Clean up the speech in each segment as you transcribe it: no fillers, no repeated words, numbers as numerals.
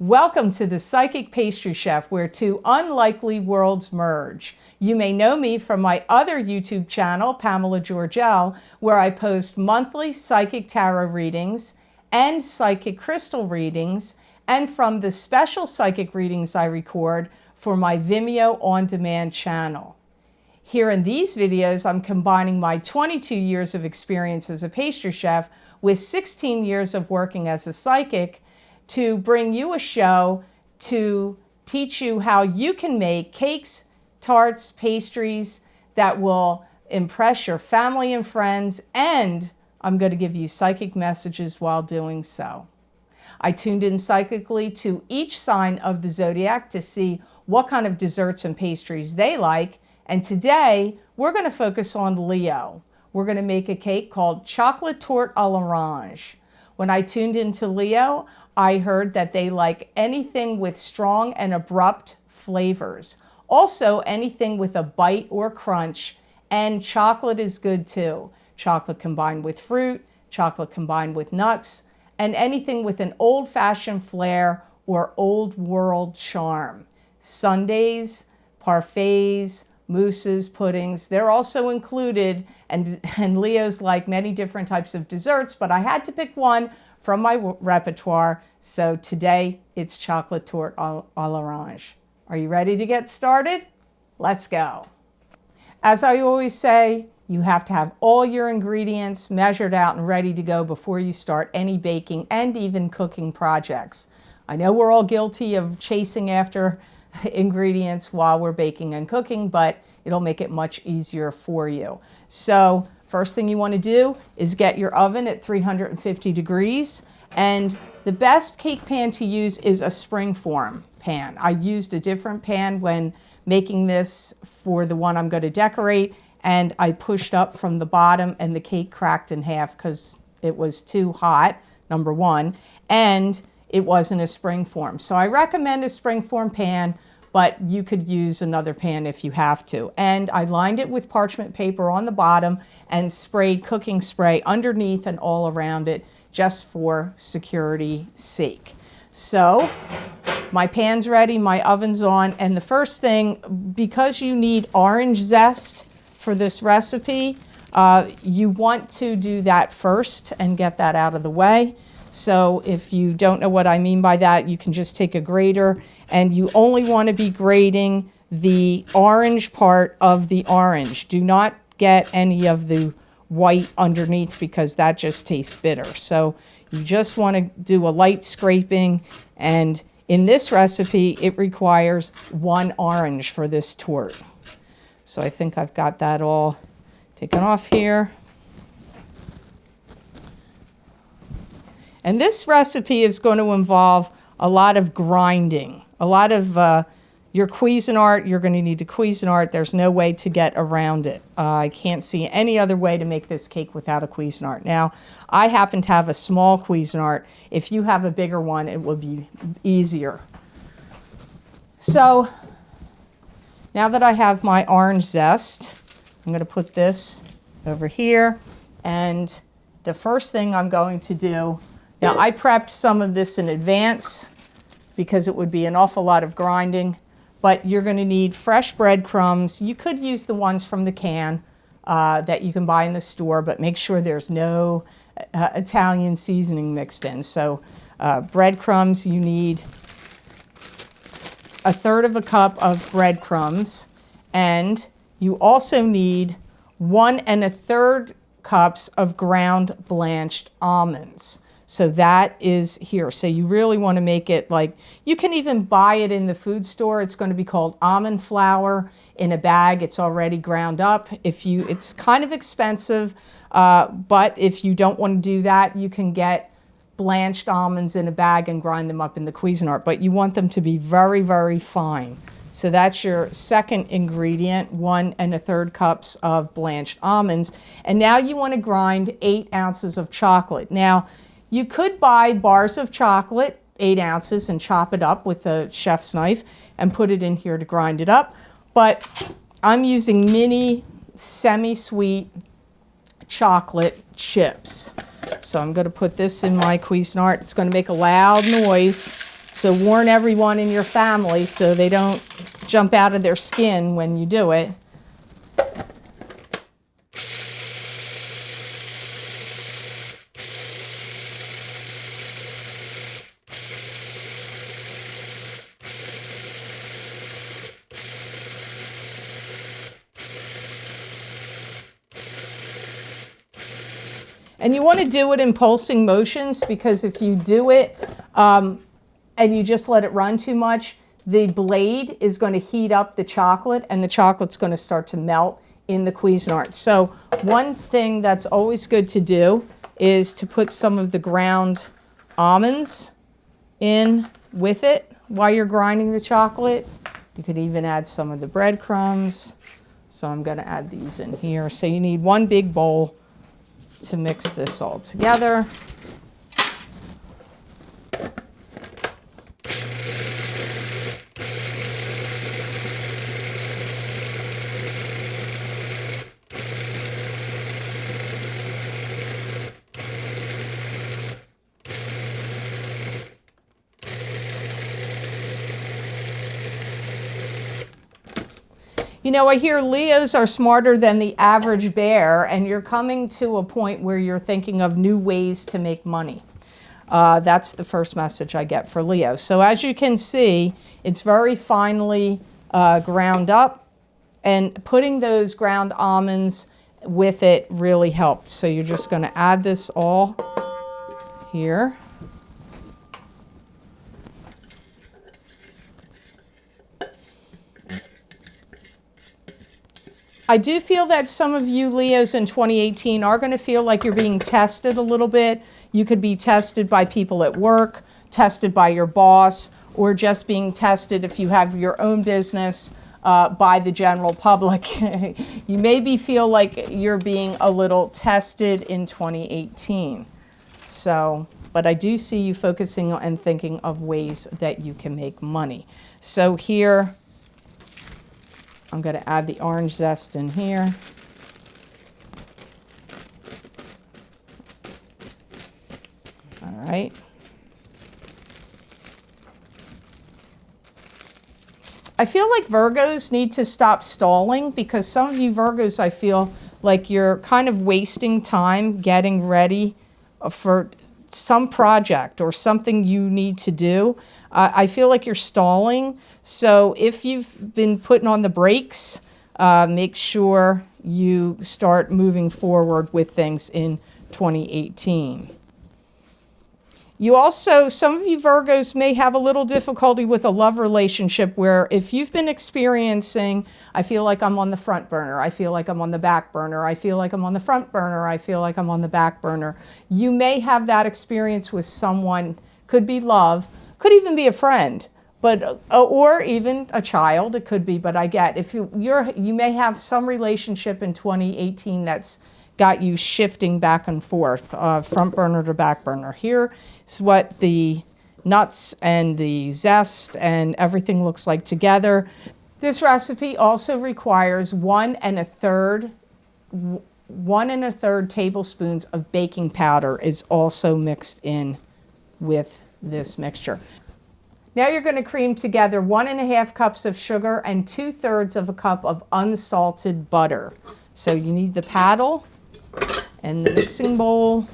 Welcome to the Psychic Pastry Chef, where two unlikely worlds merge. You may know me from my other YouTube channel, Pam Georgel, where I post monthly psychic tarot readings and psychic crystal readings, and from the special psychic readings I record for my Vimeo On Demand channel. Here in these videos, I'm combining my 22 years of experience as a pastry chef with 16 years of working as a psychic to bring you a show to teach you how you can make cakes, tarts, pastries that will impress your family and friends, and I'm going to give you psychic messages while doing so. I tuned in psychically to each sign of the Zodiac to see what kind of desserts and pastries they like, and today we're going to focus on Leo. We're going to make a cake called chocolate tort à l'orange. When I tuned into Leo, I heard that they like anything with strong and abrupt flavors. Also, anything with a bite or crunch, and chocolate is good too. Chocolate combined with fruit, chocolate combined with nuts, and anything with an old-fashioned flair or old-world charm. Sundaes, parfaits, mousses, puddings, they're also included, and Leo's like many different types of desserts, but I had to pick one from my repertoire, so today it's chocolate tort à l'orange. Are you ready to get started? Let's go. As I always say, you have to have all your ingredients measured out and ready to go before you start any baking and even cooking projects. I know we're all guilty of chasing after ingredients while we're baking and cooking, but it'll make it much easier for you. So first thing you want to do is get your oven at 350 degrees, and the best cake pan to use is a springform pan. I used a different pan when making this for the one I'm going to decorate, and I pushed up from the bottom and the cake cracked in half because it was too hot, number one, and it wasn't a springform. So I recommend a springform pan, but you could use another pan if you have to. And I lined it with parchment paper on the bottom and sprayed cooking spray underneath and all around it just for security's sake. So my pan's ready, my oven's on, and the first thing, because you need orange zest for this recipe, you want to do that first and get that out of the way. So if you don't know what I mean by that, you can just take a grater, and you only want to be grating the orange part of the orange. Do not get any of the white underneath because that just tastes bitter. So you just want to do a light scraping, and in this recipe it requires 1 orange for this tort. So I think I've got that all taken off here. And this recipe is going to involve a lot of grinding, a lot of your Cuisinart. You're going to need a Cuisinart. There's no way to get around it. I can't see any other way to make this cake without a Cuisinart. Now, I happen to have a small Cuisinart. If you have a bigger one, it will be easier. So now that I have my orange zest, I'm going to put this over here. And the first thing I'm going to do, now I prepped some of this in advance because it would be an awful lot of grinding, but you're going to need fresh breadcrumbs. You could use the ones from the can that you can buy in the store, but make sure there's no Italian seasoning mixed in. So breadcrumbs, you need 1/3 cup of breadcrumbs, and you also need 1 1/3 cups of ground blanched almonds. So that is here. So you really want to make it like, you can even buy it in the food store. It's going to be called almond flour in a bag. It's already ground up. It's kind of expensive, but if you don't want to do that, you can get blanched almonds in a bag and grind them up in the Cuisinart, but you want them to be very, very fine. So that's your second ingredient, 1 1/3 cups of blanched almonds. And now you want to grind 8 ounces of chocolate. Now, you could buy bars of chocolate, 8 ounces, and chop it up with a chef's knife and put it in here to grind it up. But I'm using mini semi-sweet chocolate chips. So I'm going to put this in my Cuisinart. It's going to make a loud noise. So warn everyone in your family so they don't jump out of their skin when you do it. And you want to do it in pulsing motions, because if you do it and you just let it run too much, the blade is going to heat up the chocolate and the chocolate's going to start to melt in the Cuisinart. So one thing that's always good to do is to put some of the ground almonds in with it while you're grinding the chocolate. You could even add some of the breadcrumbs. So I'm going to add these in here. So you need one big bowl to mix this all together. You know, I hear Leos are smarter than the average bear, and you're coming to a point where you're thinking of new ways to make money. That's the first message I get for Leo. So as you can see, it's very finely ground up, and putting those ground almonds with it really helped. So you're just going to add this all here. I do feel that some of you Leos in 2018 are going to feel like you're being tested a little bit. You could be tested by people at work, tested by your boss, or just being tested if you have your own business by the general public. You maybe feel like you're being a little tested in 2018. So, but I do see you focusing and thinking of ways that you can make money. So here, I'm going to add the orange zest in here. All right. I feel like Virgos need to stop stalling, because some of you Virgos, I feel like you're kind of wasting time getting ready for some project or something you need to do. I feel like you're stalling. So if you've been putting on the brakes, make sure you start moving forward with things in 2018. You also, some of you Virgos may have a little difficulty with a love relationship, where if you've been experiencing, I feel like I'm on the front burner, I feel like I'm on the back burner, I feel like I'm on the front burner, I feel like I'm on the back burner. You may have that experience with someone, could be love, could even be a friend, but or even a child, it could be, but I get, if you may have some relationship in 2018 that's got you shifting back and forth, front burner to back burner. Here is what the nuts and the zest and everything looks like together. This recipe also requires 1 1/3 tablespoons of baking powder is also mixed in with this mixture. Now you're going to cream together 1 1/2 cups of sugar and 2/3 of a cup of unsalted butter. So you need the paddle and the mixing bowl.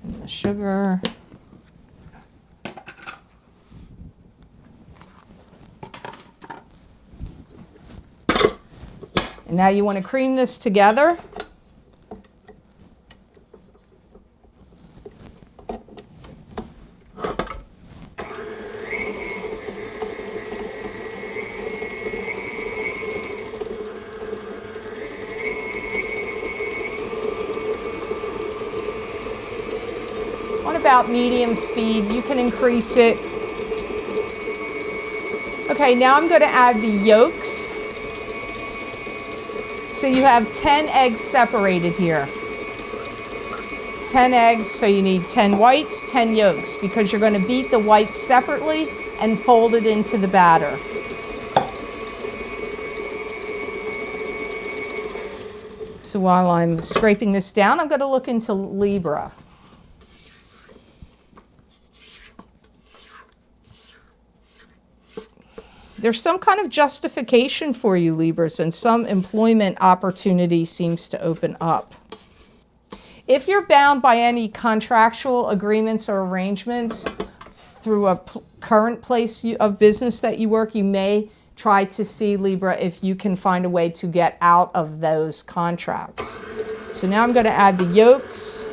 And the sugar. And now you want to cream this together. on about medium speed. You can increase it. Okay, now I'm going to add the yolks. So you have 10 eggs separated here. 10 eggs, so you need 10 whites, 10 yolks, because you're going to beat the whites separately and fold it into the batter. So while I'm scraping this down, I'm going to look into Libra. There's some kind of justification for you, Libras, and some employment opportunity seems to open up. If you're bound by any contractual agreements or arrangements through a current place of business that you work, you may try to see, Libra, if you can find a way to get out of those contracts. So now I'm going to add the yolks.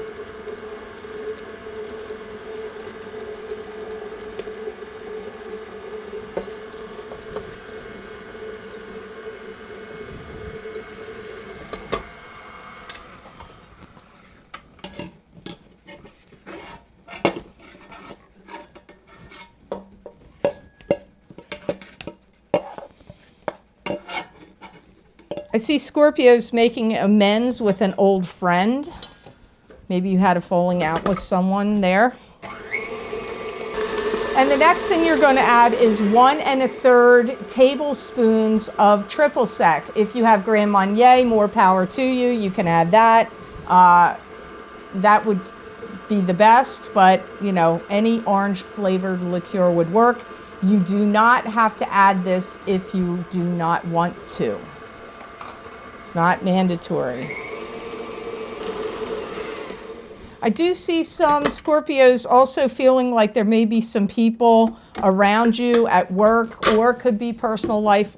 I see Scorpios making amends with an old friend. Maybe you had a falling out with someone there. And the next thing you're going to add is 1 1/3 tablespoons of triple sec. If you have Grand Marnier, more power to you. You can add that. That would be the best, but you know, any orange flavored liqueur would work. You do not have to add this if you do not want to. It's not mandatory. I do see some Scorpios also feeling like there may be some people around you at work, or could be personal life,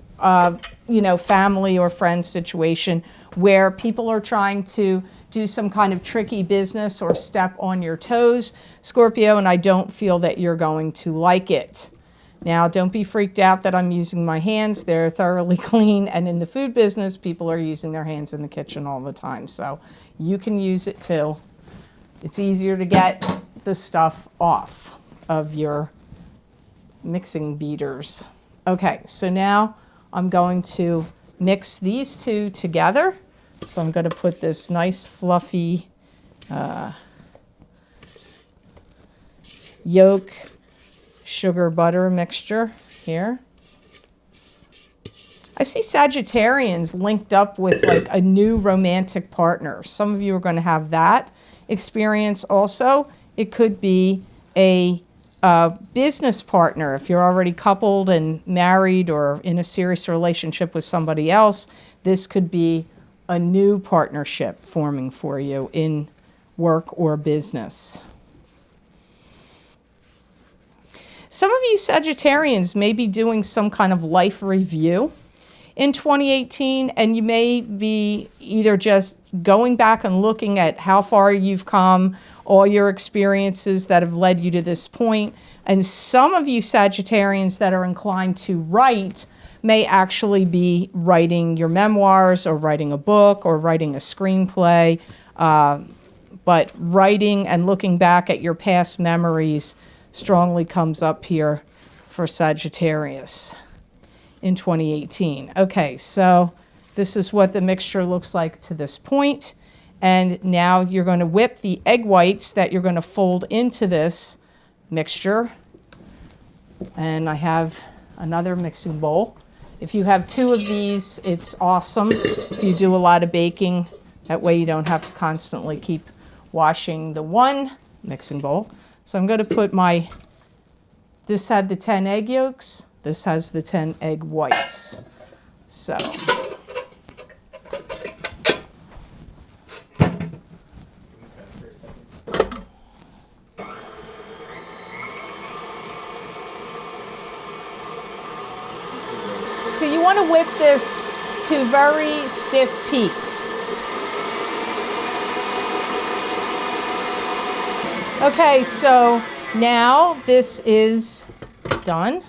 you know, family or friend situation where people are trying to do some kind of tricky business or step on your toes, Scorpio, and I don't feel that you're going to like it. Now, don't be freaked out that I'm using my hands. They're thoroughly clean, and in the food business, people are using their hands in the kitchen all the time, so you can use it too. It's easier to get the stuff off of your mixing beaters. Okay, so now I'm going to mix these two together. So I'm going to put this nice fluffy yolk sugar butter mixture here. I see Sagittarians linked up with like a new romantic partner. Some of you are going to have that experience also. It could be a business partner. If you're already coupled and married or in a serious relationship with somebody else, this could be a new partnership forming for you in work or business. Some of you Sagittarians may be doing some kind of life review in 2018, and you may be either just going back and looking at how far you've come, all your experiences that have led you to this point. And some of you Sagittarians that are inclined to write may actually be writing your memoirs or writing a book or writing a screenplay. But writing and looking back at your past memories strongly comes up here for Sagittarius in 2018. Okay, so this is what the mixture looks like to this point. And now you're going to whip the egg whites that you're going to fold into this mixture. And I have another mixing bowl. If you have 2 of these, it's awesome. If you do a lot of baking, that way you don't have to constantly keep washing the one mixing bowl. So I'm going to put this had the 10 egg yolks, this has the 10 egg whites. So you want to whip this to very stiff peaks. Okay, so now this is done.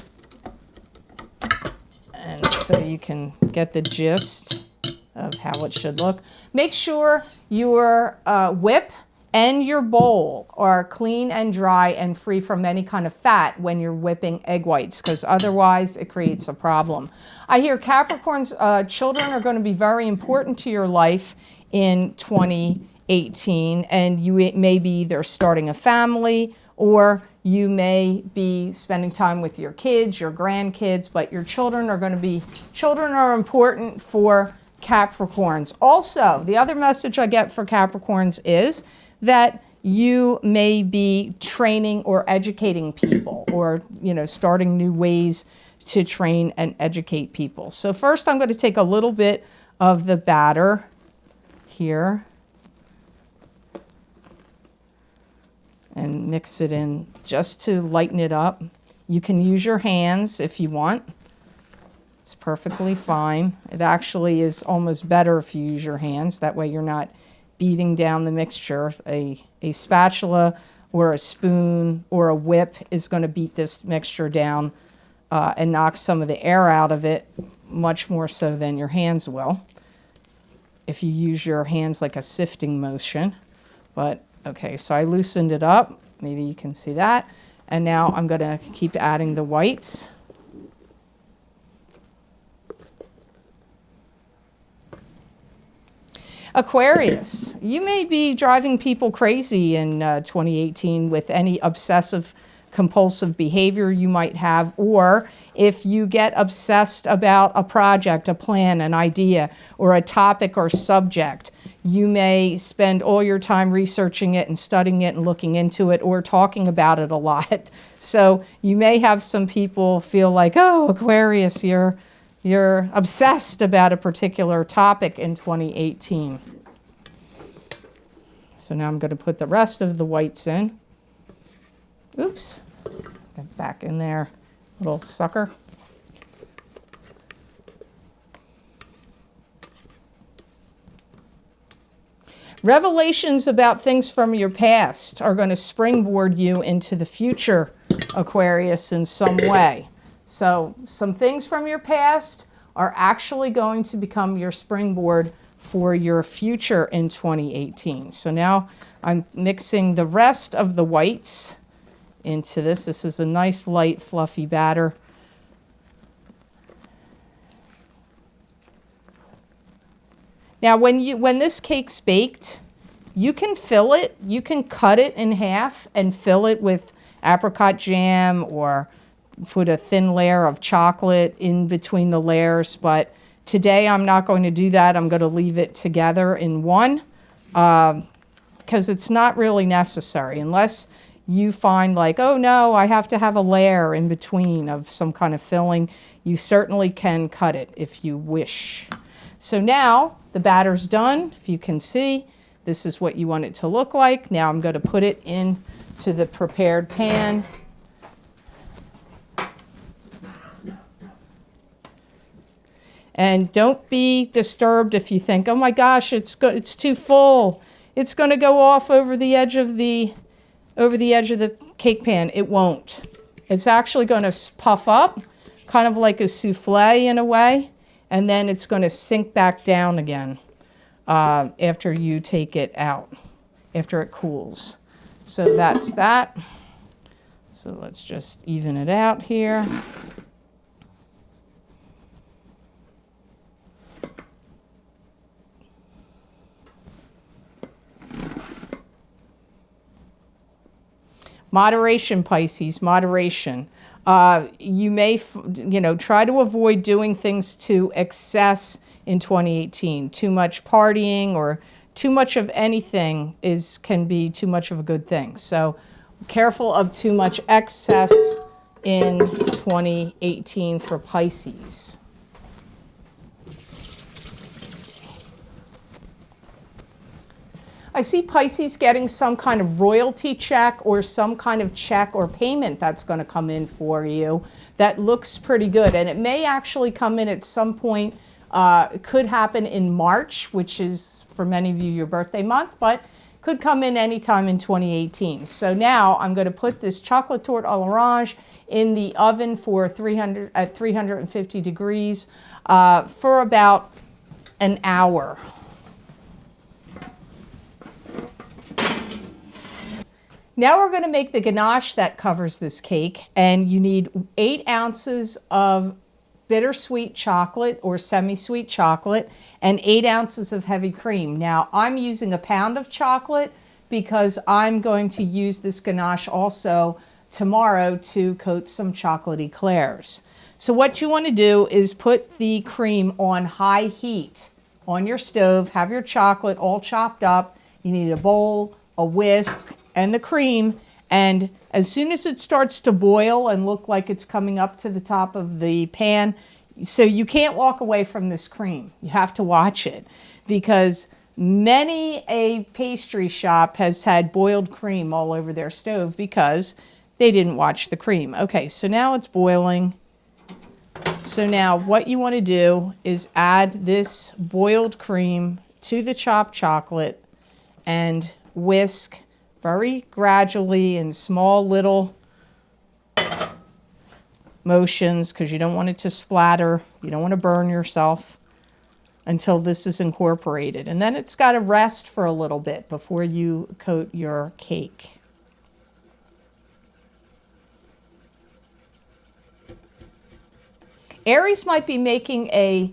And so you can get the gist of how it should look. Make sure your whip and your bowl are clean and dry and free from any kind of fat when you're whipping egg whites, because otherwise it creates a problem. I hear Capricorn's children are going to be very important to your life in 2018, and you may be either starting a family or you may be spending time with your kids, your grandkids, but your children are going to be, children are important for Capricorns. Also, the other message I get for Capricorns is that you may be training or educating people, or, you know, starting new ways to train and educate people. So first I'm going to take a little bit of the batter here and mix it in just to lighten it up. You can use your hands if you want. It's perfectly fine. It actually is almost better if you use your hands. That way you're not beating down the mixture. A spatula or a spoon or a whip is going to beat this mixture down and knock some of the air out of it, much more so than your hands will if you use your hands like a sifting motion. But okay, so I loosened it up. Maybe you can see that. And now I'm going to keep adding the whites. Aquarius, you may be driving people crazy in 2018 with any obsessive compulsive behavior you might have, or if you get obsessed about a project, a plan, an idea, or a topic or subject, you may spend all your time researching it and studying it and looking into it or talking about it a lot. So you may have some people feel like, oh, Aquarius, you're obsessed about a particular topic in 2018. So now I'm going to put the rest of the whites in. Oops. Get back in there, little sucker. Revelations about things from your past are going to springboard you into the future, Aquarius, in some way. So some things from your past are actually going to become your springboard for your future in 2018. So now I'm mixing the rest of the whites into this. This is a nice light fluffy batter. Now when this cake's baked, you can fill it, you can cut it in half and fill it with apricot jam or put a thin layer of chocolate in between the layers, but today I'm not going to do that. I'm going to leave it together in one because it's not really necessary unless you find like, oh no, I have to have a layer in between of some kind of filling. You certainly can cut it if you wish. So now the batter's done. If you can see, this is what you want it to look like. Now I'm going to put it into the prepared pan. And don't be disturbed if you think, oh my gosh, it's too full. It's going to go off over the edge of the cake pan. It won't. It's actually going to puff up, kind of like a souffle in a way, and then it's going to sink back down again after you take it out, after it cools. So that's that. So let's just even it out here. Moderation, Pisces, moderation. You may, try to avoid doing things to excess in 2018. Too much partying or too much of anything can be too much of a good thing. So careful of too much excess in 2018 for Pisces. I see Pisces getting some kind of royalty check or some kind of check or payment that's going to come in for you that looks pretty good. And it may actually come in at some point. It could happen in March, which is for many of you your birthday month, but could come in anytime in 2018. So now I'm going to put this chocolate torte à l'orange in the oven for 350 degrees for about an hour. Now we're going to make the ganache that covers this cake, and you need 8 ounces of bittersweet chocolate or semi-sweet chocolate and 8 ounces of heavy cream. Now I'm using a pound of chocolate because I'm going to use this ganache also tomorrow to coat some chocolate eclairs. So what you want to do is put the cream on high heat on your stove, have your chocolate all chopped up. You need a bowl, a whisk, and the cream, and as soon as it starts to boil and look like it's coming up to the top of the pan, so you can't walk away from this cream. You have to watch it, because many a pastry shop has had boiled cream all over their stove because they didn't watch the cream. Okay, so now it's boiling. So now what you want to do is add this boiled cream to the chopped chocolate and whisk very gradually in small little motions, because you don't want it to splatter. You don't want to burn yourself until this is incorporated. And then it's got to rest for a little bit before you coat your cake. Aries might be making a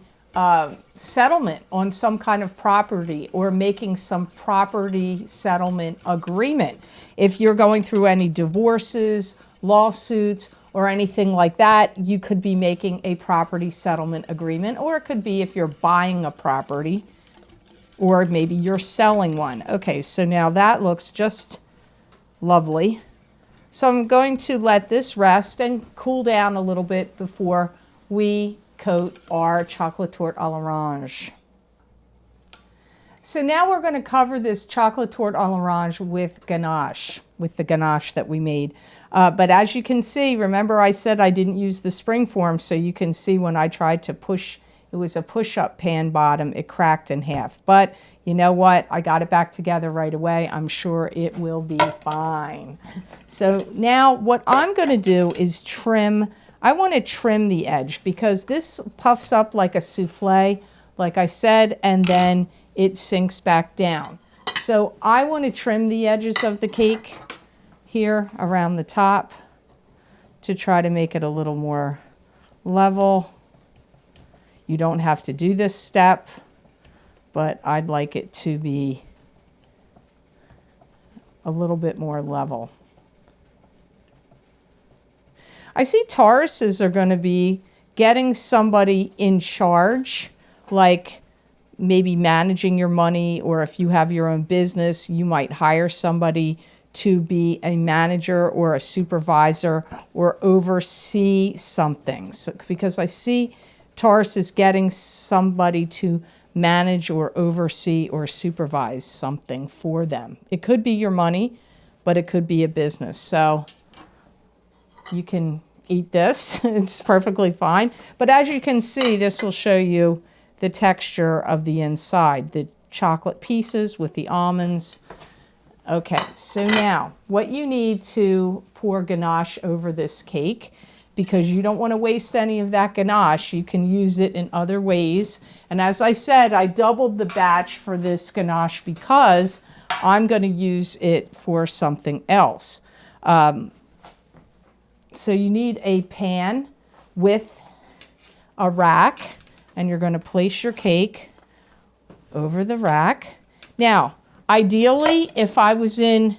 settlement on some kind of property, or making some property settlement agreement. If you're going through any divorces, lawsuits, or anything like that, you could be making a property settlement agreement, or it could be if you're buying a property, or maybe you're selling one. Okay, so now that looks just lovely. So I'm going to let this rest and cool down a little bit before we coat our chocolate torte à l'orange. So now we're going to cover this chocolate torte à l'orange with ganache, with the ganache that we made. But as you can see, remember I said I didn't use the spring form, so you can see when I tried to push, it was a push-up pan bottom, it cracked in half. But you know what? I got it back together right away. I'm sure it will be fine. So now what I'm going to do is trim. I want to trim the edge because this puffs up like a souffle, like I said, and then it sinks back down. So I want to trim the edges of the cake here around the top to try to make it a little more level. You don't have to do this step, but I'd like it to be a little bit more level. I see Tauruses are going to be getting somebody in charge, like maybe managing your money, or if you have your own business, you might hire somebody to be a manager or a supervisor or oversee something. So, because I see Taurus is getting somebody to manage or oversee or supervise something for them. It could be your money, but it could be a business. So you can eat this. It's perfectly fine. But as you can see, this will show you the texture of the inside, the chocolate pieces with the almonds. Okay, so now what you need to pour ganache over this cake, because you don't want to waste any of that ganache, you can use it in other ways. And as I said, I doubled the batch for this ganache because I'm going to use it for something else. So you need a pan with a rack, and you're going to place your cake over the rack. Now, ideally, if I was in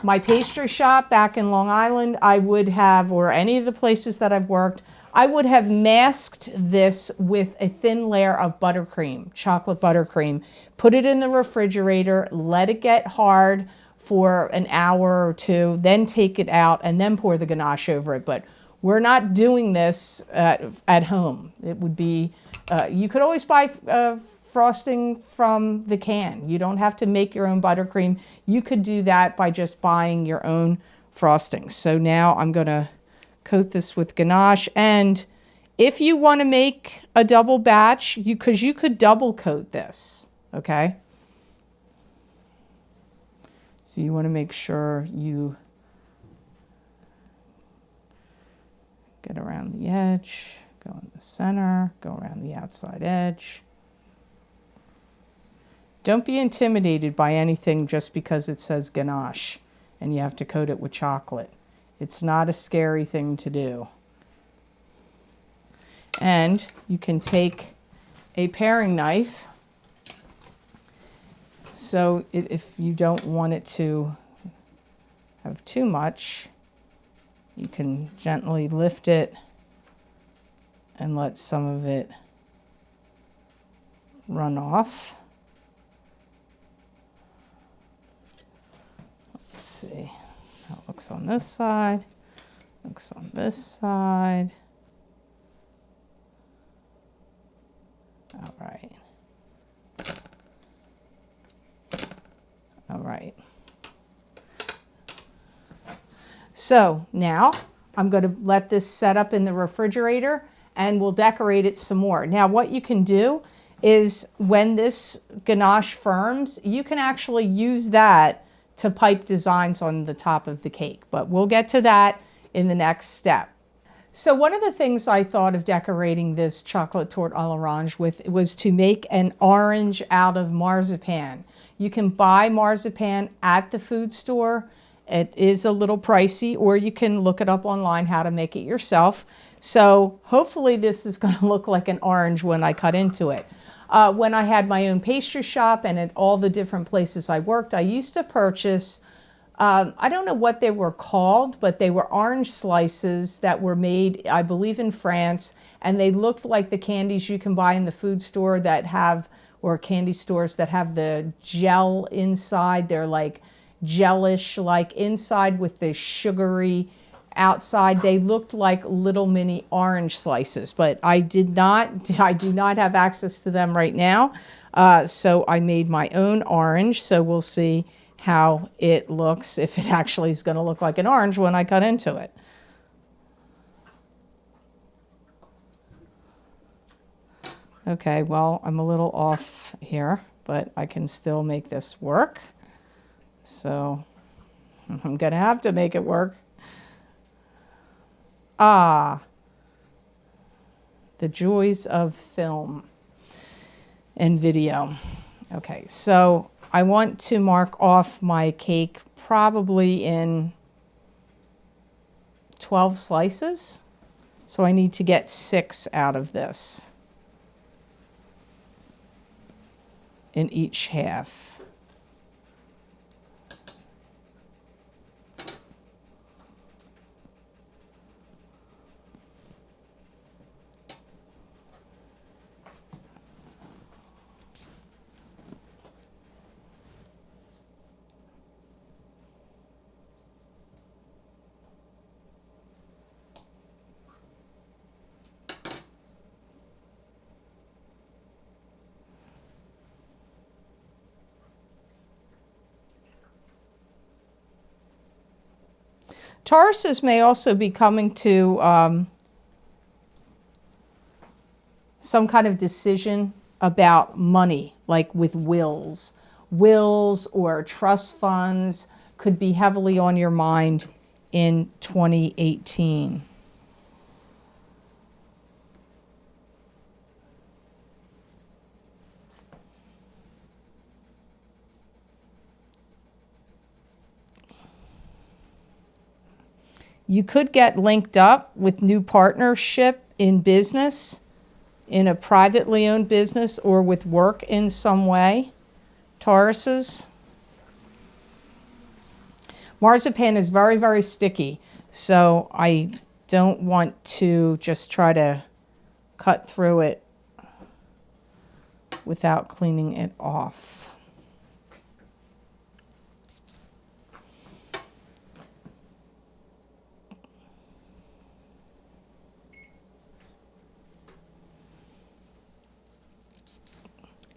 my pastry shop back in Long Island, I would have, or any of the places that I've worked, I would have masked this with a thin layer of buttercream, chocolate buttercream. Put it in the refrigerator, let it get hard for an hour or two, then take it out and then pour the ganache over it. But we're not doing this at home. It would be, you could always buy frosting from the can. You don't have to make your own buttercream. You could do that by just buying your own frosting. So now I'm going to coat this with ganache. And if you want to make a double batch, because you could double coat this, okay? So you want to make sure you get around the edge, go in the center, go around the outside edge. Don't be intimidated by anything just because it says ganache. and you have to coat it with chocolate. It's not a scary thing to do. And you can take a paring knife. So if you don't want it to have too much, you can gently lift it and let some of it run off. Let's see how it looks on this side, looks on this side. All right. All right. So now I'm going to let this set up in the refrigerator and we'll decorate it some more. Now what you can do is when this ganache firms, you can actually use that to pipe designs on the top of the cake, but we'll get to that in the next step. So one of the things I thought of decorating this chocolate torte à l'orange with was to make an orange out of marzipan. You can buy marzipan at the food store. It is a little pricey, or you can look it up online how to make it yourself. So hopefully this is going to look like an orange when I cut into it. When I had my own pastry shop and at all the different places I worked, I used to purchase, I don't know what they were called, but they were orange slices that were made, I believe, in France, and they looked like the candies you can buy in the food store that have, or candy stores that have the gel inside. They're like gelish like inside with the sugary outside. They looked like little mini orange slices, but I do not have access to them right now. So I made my own orange. So we'll see how it looks, if it actually is going to look like an orange when I cut into it. Okay, well, I'm a little off here, but I can still make this work. So I'm going to have to make it work. Ah, the joys of film and video. Okay, so I want to mark off my cake probably in 12 slices. So I need to get 6 out of this in each half. Tauruses may also be coming to some kind of decision about money, like with wills. Wills or trust funds could be heavily on your mind in 2018. You could get linked up with new partnership in business, in a privately owned business, or with work in some way. Tauruses. Marzipan is very, very sticky, so I don't want to just try to cut through it without cleaning it off.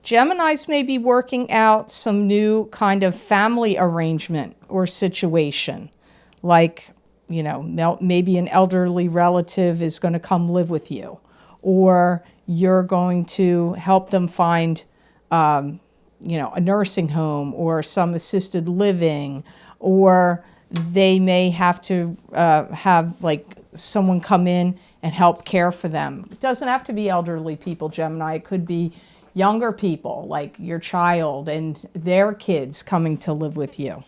Geminis may be working out some new kind of family arrangement or situation. Like, you know, maybe an elderly relative is going to come live with you. Or you're going to help them find, you know, a nursing home or some assisted living. Or they may have to have like someone come in and help care for them. It doesn't have to be elderly people, Gemini. It could be younger people, like your child and their kids coming to live with you.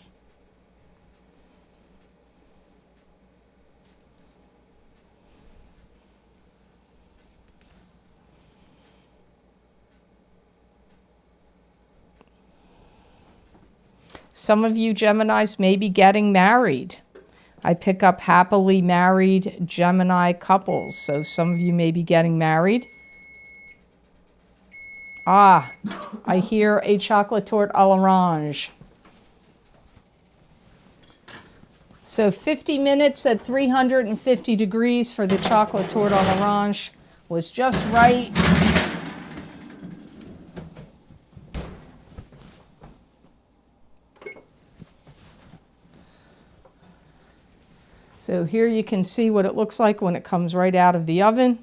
Some of you Geminis may be getting married. I pick up happily married Gemini couples. So some of you may be getting married. Ah, I hear a chocolate tort à l'orange. So 50 minutes at 350 degrees for the chocolate tort à l'orange was just right. So here you can see what it looks like when it comes right out of the oven.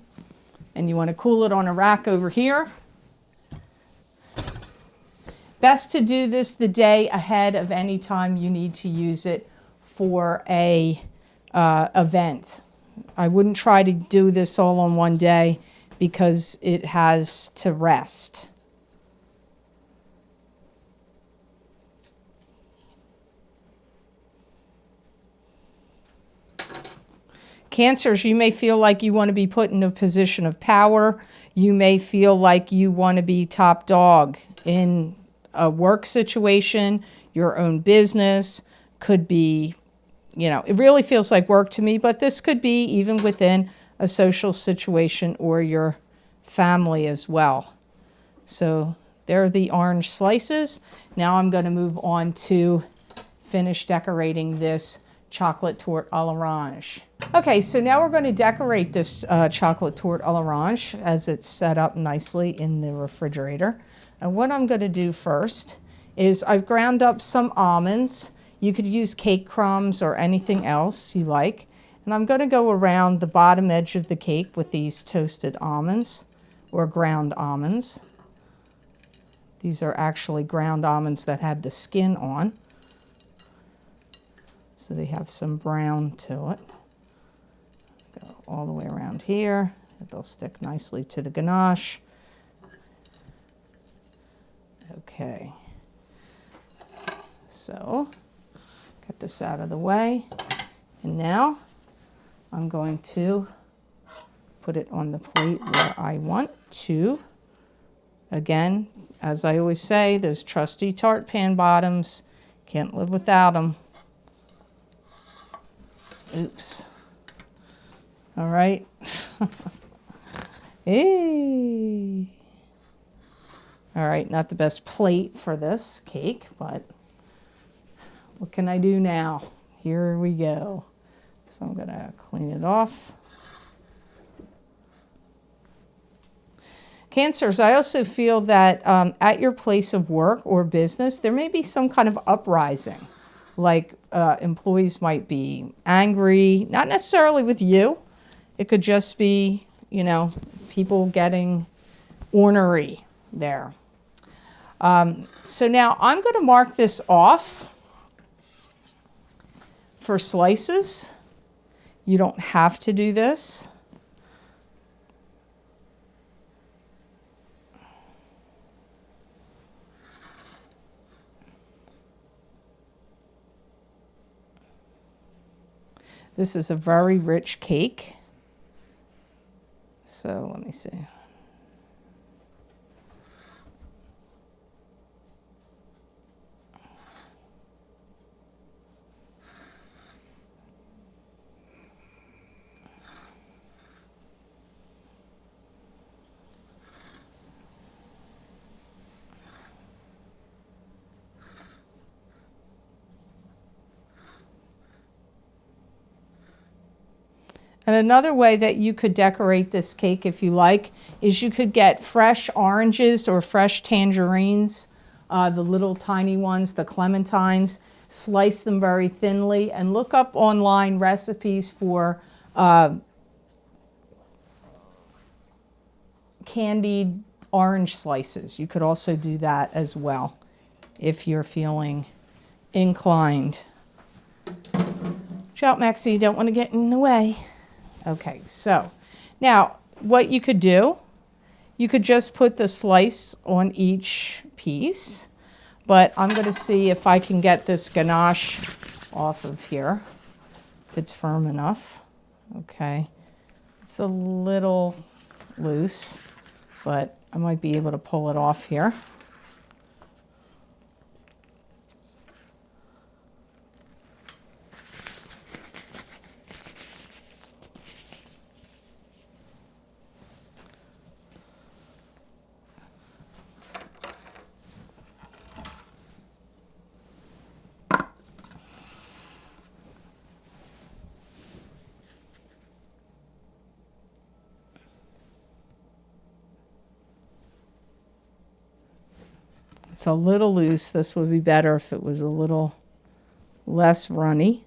And you want to cool it on a rack over here. Best to do this the day ahead of any time you need to use it for a event. I wouldn't try to do this all on one day because it has to rest. Cancers, you may feel like you want to be put in a position of power. You may feel like you want to be top dog in a work situation, your own business. Could be, you know, it really feels like work to me, but this could be even within a social situation or your family as well. So there are the orange slices. Now I'm going to move on to finish decorating this chocolate tort à l'orange. Okay, so now we're going to decorate this chocolate tort à l'orange as it's set up nicely in the refrigerator. And what I'm going to do first is I've ground up some almonds. You could use cake crumbs or anything else you like. And I'm going to go around the bottom edge of the cake with these toasted almonds or ground almonds. These are actually ground almonds that had the skin on. So they have some brown to it. Go all the way around here. They'll stick nicely to the ganache. Okay. So get this out of the way. And now I'm going to put it on the plate where I want to. Again, as I always say, those trusty tart pan bottoms, can't live without them. Oops. All right. Hey. All right, not the best plate for this cake, but what can I do now? Here we go. So I'm gonna clean it off. Cancers, I also feel that at your place of work or business, there may be some kind of uprising. Like employees might be angry, not necessarily with you. It could just be, you know, people getting ornery there. So now I'm going to mark this off for slices. You don't have to do this. This is a very rich cake. So let me see. And another way that you could decorate this cake, if you like, is you could get fresh oranges or fresh tangerines, the little tiny ones, the clementines, slice them very thinly, and look up online recipes for candied orange slices. You could also do that as well if you're feeling inclined. Watch out, Maxie, you don't want to get in the way. Okay, so now what you could do, you could just put the slice on each piece, but I'm going to see if I can get this ganache off of here, if it's firm enough. Okay, it's a little loose, but I might be able to pull it off here. It's a little loose. This would be better if it was a little less runny,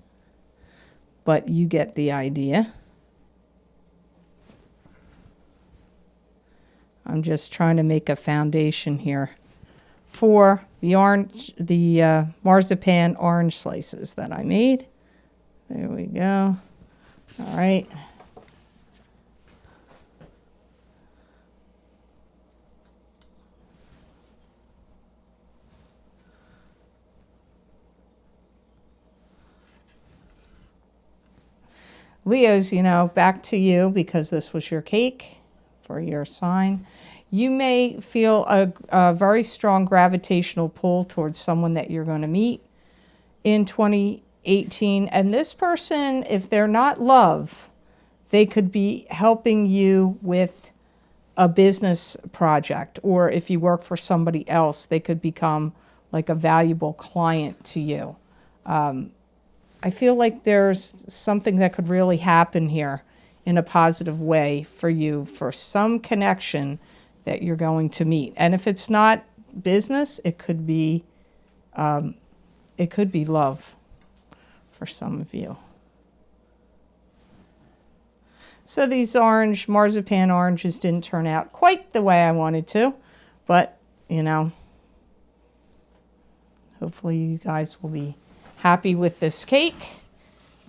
but you get the idea. I'm just trying to make a foundation here for the marzipan orange slices that I made. There we go. All right. Leos, you know, back to you, because this was your cake for your sign. You may feel a very strong gravitational pull towards someone that you're going to meet in 2018. And this person, if they're not love, they could be helping you with a business project. Or if you work for somebody else, they could become like a valuable client to you. I feel like there's something that could really happen here in a positive way for you, for some connection that you're going to meet. And if it's not business, it could be love for some of you. So these orange, marzipan oranges didn't turn out quite the way I wanted to, but, you know, hopefully you guys will be happy with this cake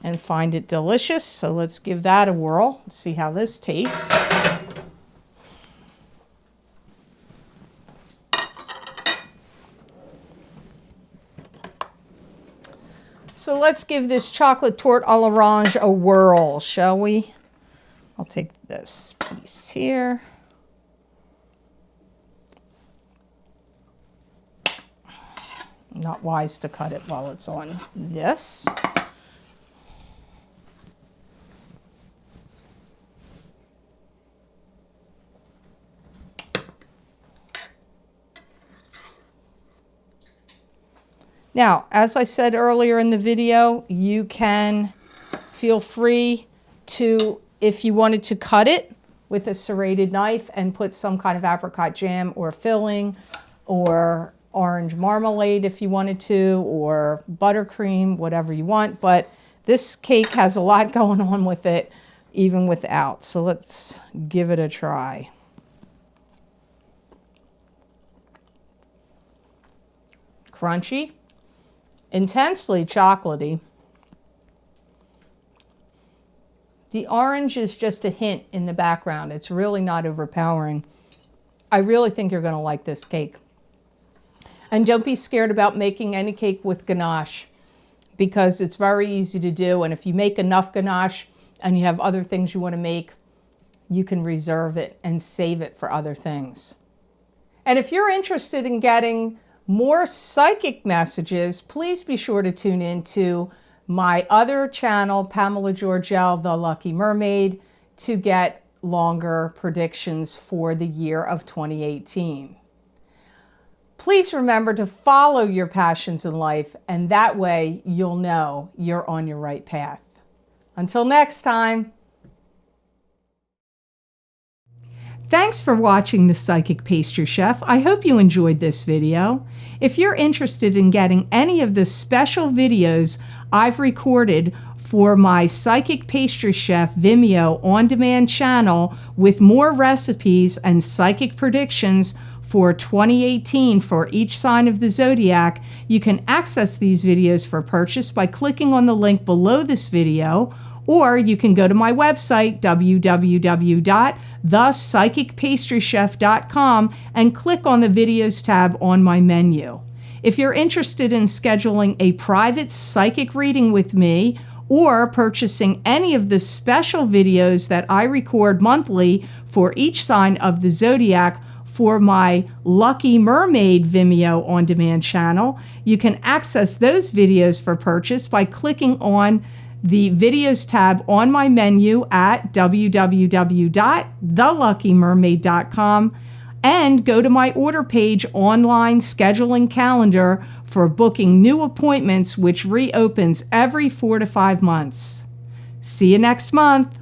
and find it delicious. So let's give that a whirl and see how this tastes. So let's give this chocolate tort à l'orange a whirl, shall we? I'll take this piece here. Not wise to cut it while it's on this. Now, as I said earlier in the video, you can feel free to, if you wanted to cut it with a serrated knife and put some kind of apricot jam or filling or orange marmalade if you wanted to, or buttercream, whatever you want. But this cake has a lot going on with it, even without. So let's give it a try. Crunchy, intensely chocolatey. The orange is just a hint in the background. It's really not overpowering. I really think you're going to like this cake. And don't be scared about making any cake with ganache, because it's very easy to do. And if you make enough ganache and you have other things you want to make, you can reserve it and save it for other things. And if you're interested in getting more psychic messages, please be sure to tune in to my other channel, Pamela Georgel, The Lucky Mermaid, to get longer predictions for the year of 2018. Please remember to follow your passions in life, and that way you'll know you're on your right path. Until next time. Thanks for watching The Psychic Pastry Chef. I hope you enjoyed this video. If you're interested in getting any of the special videos I've recorded for my Psychic Pastry Chef Vimeo On Demand channel with more recipes and psychic predictions for 2018 for each sign of the Zodiac, you can access these videos for purchase by clicking on the link below this video, or you can go to my website, www.thepsychicpastrychef.com, and click on the videos tab on my menu. If you're interested in scheduling a private psychic reading with me, or purchasing any of the special videos that I record monthly for each sign of the Zodiac for my Lucky Mermaid Vimeo On Demand channel, you can access those videos for purchase by clicking on the videos tab on my menu at www.theluckymermaid.com and go to my order page online scheduling calendar for booking new appointments, which reopens every 4 to 5 months. See you next month.